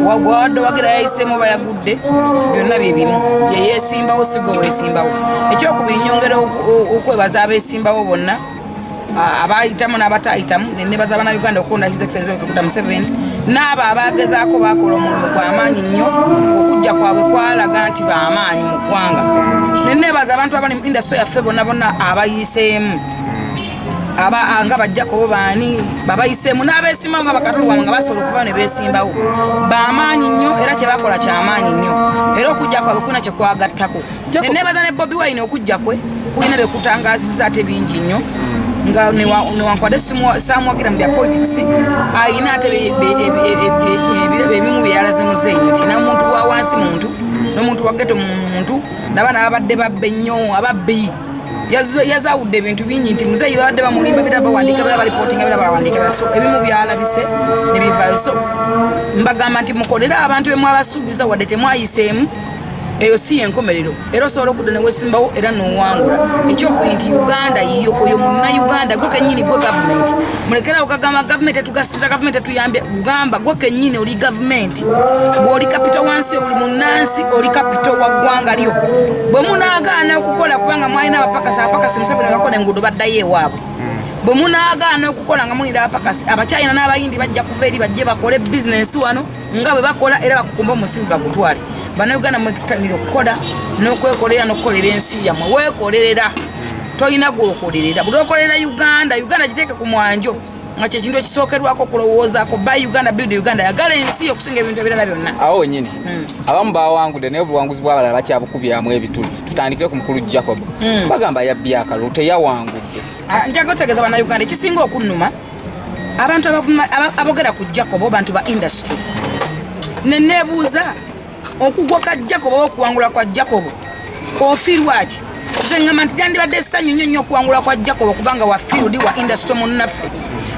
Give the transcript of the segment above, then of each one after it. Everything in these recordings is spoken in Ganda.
wagwadde wagira yayisemu bayagudde byonna byebimu yeyesimbawo sigo wesimbawo ekyokubiri nyongera okwebaza abesimbawo bonna abayitamu n'abatayitamu nenebaza Bannayuganda okulonda His Excellency Dr. Museveni n'abo abagezaako bakola omulimu gw'amaanyi nnyo okujja kwabwe kwalaga nti b'amaanyi mu ggwanga nenebaza abantu abali mu industry yaffe bonna abayiseemu nga bajjakobo baani babayiseemu n'abeesimbawo nga bakatolwamu nga basobola okuva ne beesimbawo b'amaanyi nnyo era kye bakola ky'amaanyi nnyo era okujja kwabwe kulina kye kwagattako nenebaza ne Bobi Wine okujja kwe kulina bye kutangaazizza ate bingi nnyo nga newankwadde saamwagira mu bya politics ayina ate ebimu bye yalaze muzeeyi nti namuntu wa wansi muntu n'omuntu wa ghetto muntu n'abaana abadde babbe nnyo ababbi yazawudde ebintu bingi nti muzeeyi babadde bamulimba bira bawandiika bira balipotinga bira bawandiika so ebimu byalabise ne bivaayo so mbagamba nti mukolere abantu be mwabasuubiza wadde temwayiseemu eyo si enkomerero era osobola okudda ne weesimbawo era n'owangula ekyokubiri nti Uganda yiyo oyo munnauganda gwe kennyini gwe gavumenti mulekerawo kagamba gavumenti etugasiza gavumenti etuyambye gamba gwe kennyini oli gavumenti bw'oli kapito wansi buli munnansi oli kapito wa ggwanga lyo bwe munaagaana okukola kubanga mwalina abapakasi Museveni bakola enguudo baddayo ewaabwe bwe munaagaana okukola nga mulina abapakasi abakyayina n'abayindi bajja kuva eri bajje bakole bizinensi wano nga bwe bakola era bakukumba omusingi bagutwale Bannayuganda mwekitanira okukola n'okwekolera n'okukolera ensi yammwe weekolerera tolina gw'okolerera buli okolera Uganda giteeke ku mwanjo nga kyekintu ekisookerwako okulowoozaako by Uganda build Uganda yagala ensi okusinga ebintu ebirala byonna awo wenyini abamu bawangudde naye obuwanguzi bw'abalala bakyabukubyamu ebituli tutandikire ku mukulu Jacob bagamba yabbye akalulu teyawangudde njaga otegeeza Bannayuganda ekisinga okunnuma abantu abogera ku Jacob bantu ba industry neneebuuza okugwa ka Jacob okuwangula kwa Jacob ofiirwaki zengamba nti yandibadde essanyu nnyo okuwangula kwa Jacob kubanga wa field wa industry munnaffe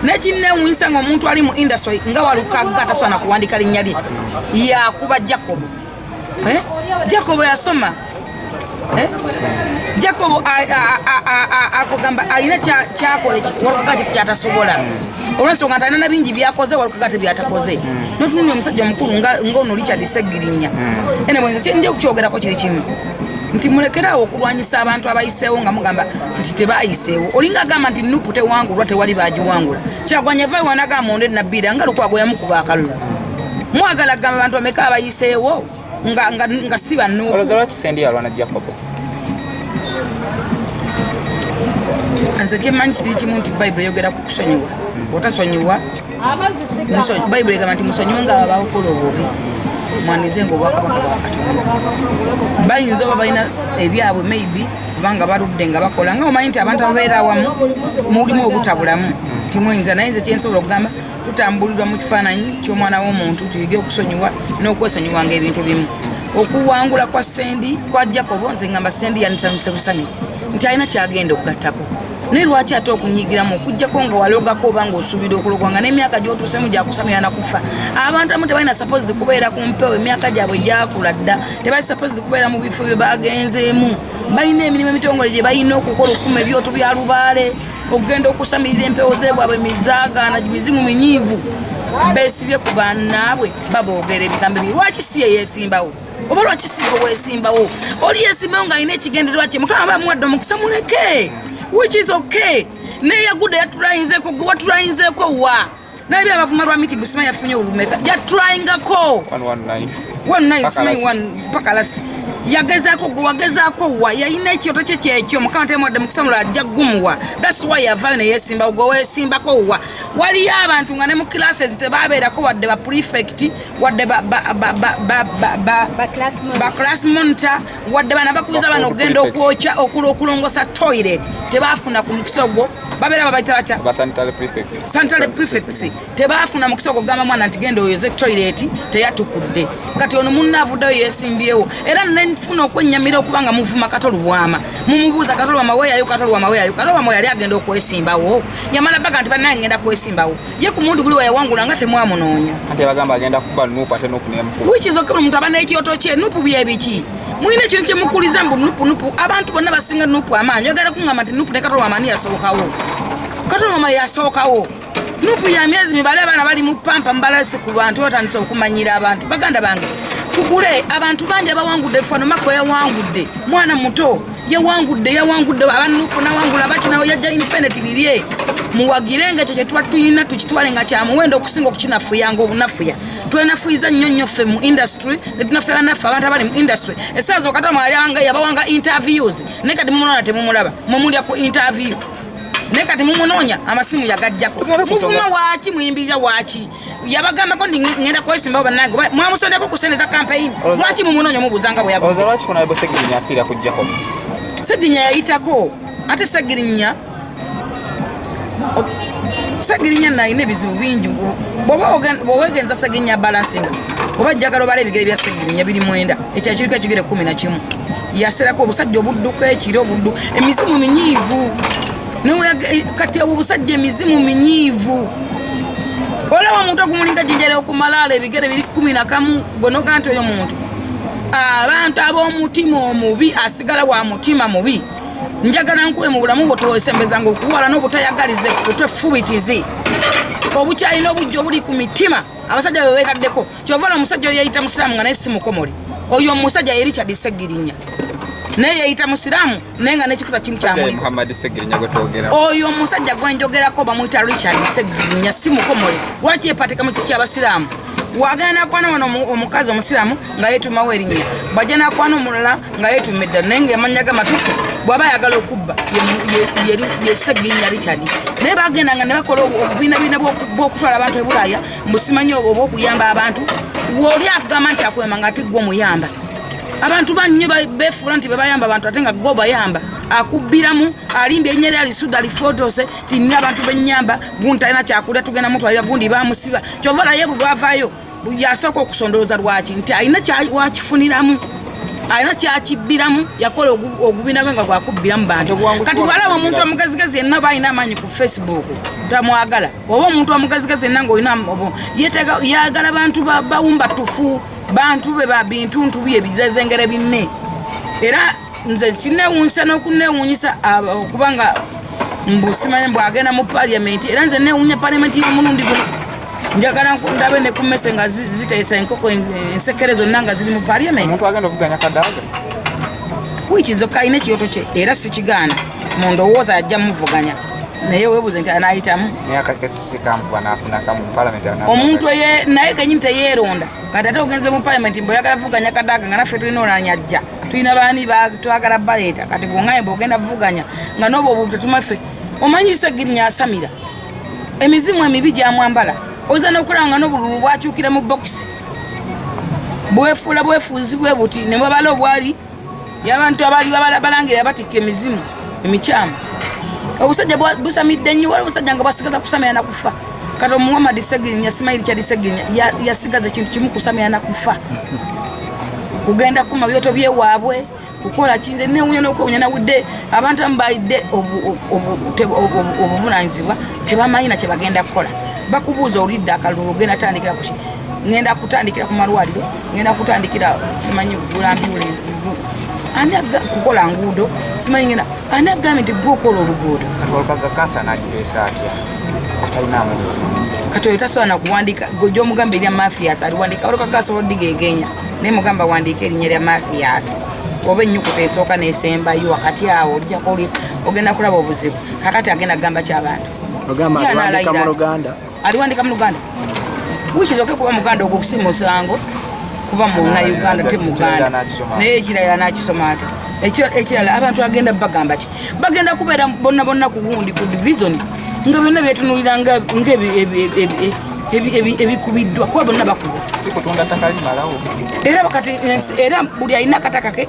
nekinnewunyisa ng'omuntu ali mu industry nga walukagga tasobola kuwandika linnya lye yakuba Jacob Jacob yasoma Jacob akugamba alina kyakola walukagga tekyatasobola olwensonga nti alina na bingi byakoze walukagga tebyatakoze notunulira omusajja omukulu ng'ono Richard Segirinya ene bwenza kyenje okukyogerako kiri kimu nti mulekerawo okulwanyisa abantu abayiseewo nga mugamba nti tebayiseewo olinga agamba nti nupu tewangulwa tewali bagiwangula Kyagulanyi yavaayo wanagamba Monde Nabbira nga Lukwago yamukuba akalulu mwagala gamba abantu bameka abayiseewo nga si bannupu olowooza lwaki Sendi yalwana Jacob nze kyemmanyi kiri kimu nti Bayibuli eyogera ku kusonyiwa bw'otasonyiwa Bayibuli egamba nti musonyiwe nga babakola obubi mwanize nga obwakabaka bwa Katonda bayinza oba balina ebyabwe maybe kubanga baludde nga bakola nga omanyi nti abantu ababeera awamu mulimu obutabulamu timuyinza naye nze kyensobola okugamba tutambulirwa mu kifaananyi ky'omwana w'omuntu tuyige okusonyiwa n'okwesonyiwanga ebintu bimu okuwangula kwa Sendi kwa Jacob nze ngamba Sendi yanisanyuse busanyusi nti alina kyagenda okugattako naye lwaki ate okunyigiramu okujjako nga walogako oba ng'osuubira okulogwa nga n'emyaka gy'otuusemu gyakusamira nakufa abantu abamu tebalina supposed kubeera ku mpewo emyaka gyabwe gyakula dda tebali supposed kubeera mu bifo bye bagenzeemu balina emirimu emitongole gye balina okukola okukuma ebyoto bya lubaale okugenda okusamirira empewo zeebwabwe mizaagaana mizimu minyiivu beesibye ku bannaabwe baboogera ebigambo ebiri lwaki si yeyeesimbawo oba lwaki si gwe weesimbawo oli yeesimbawo ng'alina ekigendererwa kye Mukama bamuwadde omukisa muleke which is okay neyagudde yatulayinzeeko gwe watulayinzeeko wa naye byabavuma lwa miti busima yafunye olumeka yatulayingako 119 simanyi 1 paka last yagezaako gwe wagezaako wa yayina ekyoto kye kyekyo Mukama temuwadde mukusamula ajja gumuwa that's why yavaayo neyeesimbawo gwe weesimbako wa waliyo abantu nga ne mu classes tebabeerako wadde ba prefect wadde ba class monitor wadde bana bakubiza bano okugenda okwokya okulongosa toilet tebafuna ku mukisa ogwo babeera babayita batya sanitary prefects tebaafuna mukisa okugamba mwana nti genda oyoze toilet teyatukudde kati ono munnaavuddeyo yeesimbyewo era nenfuna okwennyamira okubanga muvuma katolubwama mumubuuza katolubwama weeyayo katolubwama yali agenda okwesimbawo yamala baga nti banaye ngenda kwesimbawo ye ku mundu guli weyawangula nga temwamunoonya which is okay omuntu aba n'ekyoto kye nupu byebiki mulina ekintu kyemukuliza mbu nupu abantu bonna basinga nupu amaanyi oyagala kuŋŋamba nti nupu ne katolubwama ani yasookawo katolubwama yasookawo nupu ya myezi mibale abana bali mu pampa mbalase ku bantu batandise okumanyira abantu baganda bange tukule abantu banje bawangudde fano mako yawangudde mwana muto yawangudde abanupu nawangula bati nawo yajja independent bibye muwagirenge kye tuba tuyina tukitwalenga kya muwendo okusinga okukinafuyanga obunafuya twenafuyiza nnyo ffe mu industry netunafuya banaffe abantu abali mu industry esaaza okatama yabawanga interviews naye kati mumunoonya temumulaba mumulya ku interview naye kati mumunoonya amasimu yagajjako muvuma waaki muyimbirira waaki yabagambako ndi ngenda kwesimbawo bannange mwamusondeko ku sente za campaign lwaki mumunoonya mubuzanga bwe yagoza lwaki kunalebo Segirinya afiira kujjako Segirinya yayitako ate Segirinya nayina ebizibu bingi bwowegenza Segirinya balansinga oba jjagala obala ebigere bya Segirinya biri mwenda ekyakiriko ekigere 11 yaserako obusajja obudduka ekiro obuddu emizimu minyiivu kati obusajja emizimu minyiivu olaba omuntu okumulinga jinjale okumalala ebigere biri 11 bonoga nti oyo muntu abantu ab'omutima omubi asigala wa mutima mubi njagala nkule mu bulamu bwo towesembezanga okuwala n'obutayagaliza effutwe fubitizi obukyalina obujja obuli ku mitima abasajja bebekaddeko kyovala omusajja oyo yayita musiraamu nga naye si mukomole oyo omusajja ye Richard Segirinya naye yayita musiraamu naye nga n'ekikuta kimu kyamuliko oyo omusajja gwenjogerako bamuyita Richard Segirinya si mukomole lwaki yepatika mu kiti ky'abasiraamu wagana kwana wano omukazi omusiraamu nga yetumawo erinnya bajja nakwana omulala nga yetumma eddala naye ng'amanya gamatuufu bw'aba ayagala okubba ye Segirinya Richard naye bagendanga ne bakola obubiinabiina bw'okutwala abantu e Bulaaya mbusimanyi oba okuyamba abantu woli agamba nti akwema nga ate gwe omuyamba abantu bannyo beefuula nti bebayamba abantu ate nga gwe obayamba akubbiramu alimbye ennyeri alisuda alifotose tinina abantu bennyamba gundi talina kyakulya tugenda mutwalira gundi bamusiba kyova naye bwe bwavaayo yasooka okusondoloza lwaki nti alina wakifuniramu alina kyakibbiramu yakola ogubiina gwe nga gwakubbiramu bantu kati bwalaba omuntu omugazigezi yenna balina amaanyi ku Facebook tamwagala oba omuntu omugazigezi yenna ngaolina yagala bantu bawumba tufu bantu be babintuntu bye bizezengere binne era nze kinewunyisa n'okunewunyisa okubanga mbusimanya mbwagenda mu parliament era nze newunya parliament y'omulundi guno njagala ndabe ne ku mmese nga ziteesa enkoko ensekere zonna nga ziri mu parliament omuntu agenda okuvuganya Kadaga wiki nzoka alina ekyoto kye era sikigaana mu ndowooza ajja muvuganya naye weebuze nti anaayitamu omuntu naye kenyini teyeeronda kati ate ogenze mu parliament mbweoyagala vuganya Kadaga nga naffe tulina olanya ajja tulina baani twagala baleeta kati gwoŋŋaye bwogenda vuganya nga n'oba obuntu tumaffe omanyi Segirinya asamira emizimu emibi gyamwambala oza n'okulaba nga n'obululu bwakyukira mu bokisi bwefuula bwefuuzi bwe buti ne bwebala obwali y'abantu abaali balangira batikka emizimu emikyamu obusajja busamidde nnyo wali obusajja nga bwasigaza kusamira na kufa kati Muhammad Segirinya simayiri kyali Segirinya yasigaza ekintu kimu kusamira na kufa kugenda kuma byoto byewaabwe kukola kinze newunya n'okwewunya nawudde abantu amubayidde obuvunanyizibwa tebamanyi kye bagenda kukola bakubuuza olidde akalulu ogenda tandikira kuki ngenda kutandikira ku malwaliro ngenda kutandikira simanyi bulambi ani kukola nguudo simanyi ngenda ani agambye nti gwokola oluguudo kati oyo tasobola nakuwandika gyomugambe erya Mathias aliwandika olukagasa odigegenya naye mugamba wandiika erinnya lya Mathias oba ennyukuta esooka nesembayo wakati awo olijjako ogenda kulaba obuzibu kakati agenda kugamba ky'abantu aliwandika mu Luganda wikizoke kuba Muganda ogwo kusi musango kuba Munnauganda te Muganda naye ekirala nakisoma ate ekirala abantu agenda bagamba ki bagenda kubeera bonna ku gundi ku division nga byonna byetunulira ebikubiddwa kuba bonna bakubwa era buli alina akataka ke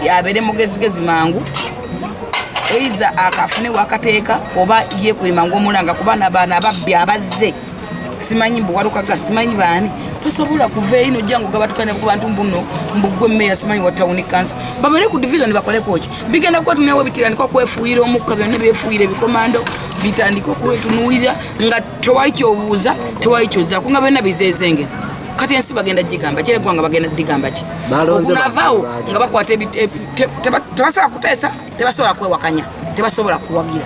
abeere mugezigezi mangu eiza akafune wakateeka oba yekulima ng'omulanga kuba nabaana ababbi abazze simanyi mbuwalukaga simanyi baani tosobola kuva ino jangu gabatukane ku bantu mbuno mbugwe mmeya simanyi wa town council babere ku division bakoleko ki bigenda kwa tunewo bitirandika kwefuuyira omukka byonna byefuuyire bikomando bitandika kwetunuulira nga tewali kyobuuza tewali kyozzaako nga byonna bizezenge kati ensi bagenda gigamba kyere gwanga bagenda digamba ki okunavaawo nga bakwata tebasobola kuteesa tebasobola kwewakanya tebasobola kuwagira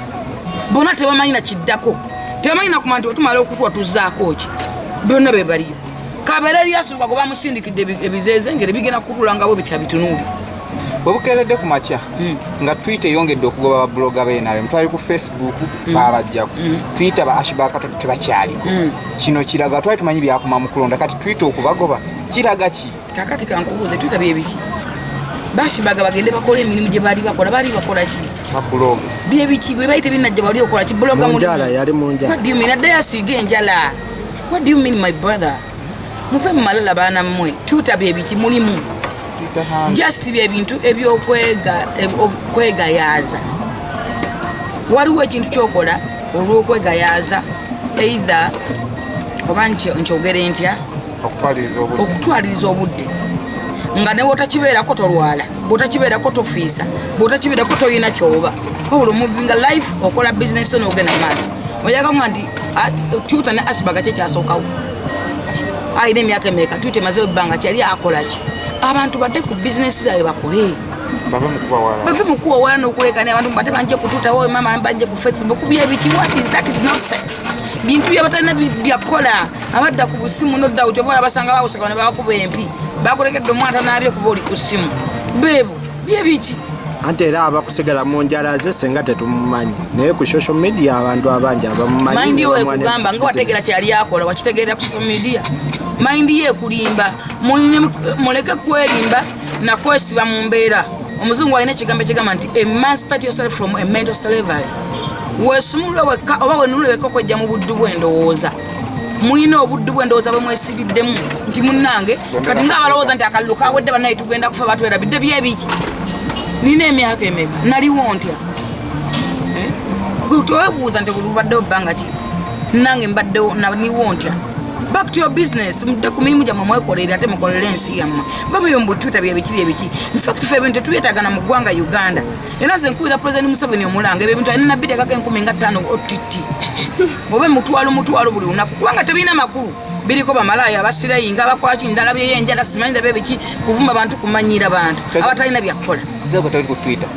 bona tebamanyi na kiddako tebamanyi nakuma nti wetumala okutwa tuzzaako ki byonna be baliyo kabeera lyasuluka gwe bamusindikidde ebizeeze ngeri bigenda kutulangabo bitya bitunuuli bwe bukeeredde ku makya nga Twitter eyongedde okugoba babloga b'NRM twali ku Facebook baabajjako Twitter ba Ashback tebakyaliko kino kiraga twali tumanyi byakuma mu kulonda kati Twitter okubagoba kiraga ki kakati kankubuuze Twitter byebiki Ashback bagende bakola emirimu gye baali bakola ki bakuloga byebiki bwe bayite binajja bali okola ki bloga mu njala yali mu njala what do you mean adde yasiiga enjala what do you mean my brother muve mu malala baana mmwe Twitter byebiki mulimu just byebintu ebyokwegayaza waliwo ekintu kyokola olw'okwegayaza either oba nkyogere ntya okutwaliriza obudde nga newe otakibeerako tolwala bwotakibeerako tofiisa bwotakibeerako toyina kyoba wabula omuvinga life okola bizinesi n'ogenda maaso oyaganga nti Twitter ne Ashback kyekyasookawo ayina emyaka emeka Twitter emazeyo ebbanga kyali akolaki abantu badde ku bizinesi zaabwe bakole bave mu kuwawala n'okulekani abantu badde banje ku Twitter wowe mama banje ku Facebook byebiki that is nonsense bintu byabatalina byakola abadda ku busimu nodda ukyova abasanga bawuseka ne bakuba empi bakulekedde omwata n'abye kuba oli ku ssimu beebo byebiki ate era abakusigala mu njala ze senga tetumumanyi naye ku social media abantu abangi abamumanyi mind yo ekugamba nga wategera kyali akola wakitegerera ku social media mind ye kulimba muleke kwerimba na kwesiba mu mbeera omuzungu alina ekigambo ekigamba nti emancipate yourself from a mental slavery weesumulwe wekka oba wenunule wekka okwejja mu buddu bw'endowooza mulina obuddu bw'endowooza bwe mwesibiddemu nti munnange kati ng'abalowooza nti akalulu kawedde bannaye tugenda kufa batwerabidde byebiki nina emyaka emeka naliwo ntya towebuuza nti obaddewo bbanga ki nange mbaddewo naniwo ntya back to your business mudde ku mirimu gyammwe mwekolere ate mukolere ensi yammwe vamuyo mu Twitter byebiki infact fe ebintu tetuyetagana mu ggwanga Uganda era nze nkubira President Museveni omulanga ebyo ebintu alina nabbi tekaka 15 OTT obe mutwalo buli lunaku kubanga tebirina makulu biriko bamalaya abasireyi nga bakwaki ndala byeyenjala simanyi ndabe biki kuvuma bantu kumanyira bantu abatalina byakola zego tali ku Twitter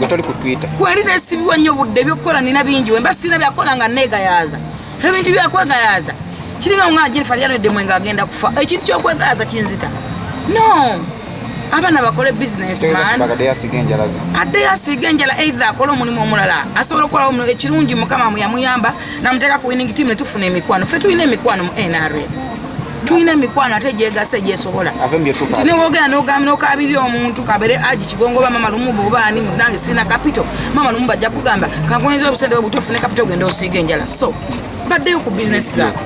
gotali ku Twitter kwali nesibiwa nnyo budde byokola nina bingi wemba sina byakola nga negayaza ebintu byakwegayaza kiringa nga Jennifer yalodde mwenga agenda kufa ekintu kyokwegayaza kinzita no abana bakole business man ate yasiga enjala either akola omulimu omulala asobola okukola ekirungi mukama yamuyamba namuteeka ku winning team netufuna emikwano fe tulina emikwano mu NRM tulina emikwano ate gyegase gyesobola nti newoogera n'ogamba n'okabiri omuntu kabere aji kigongoba mama lumubu obaani munange sina capital mama lumubu ajja kugamba kankunyeza obusente bwe butofune capital ogenda osiiga enjala so baddeyo ku business zaabwe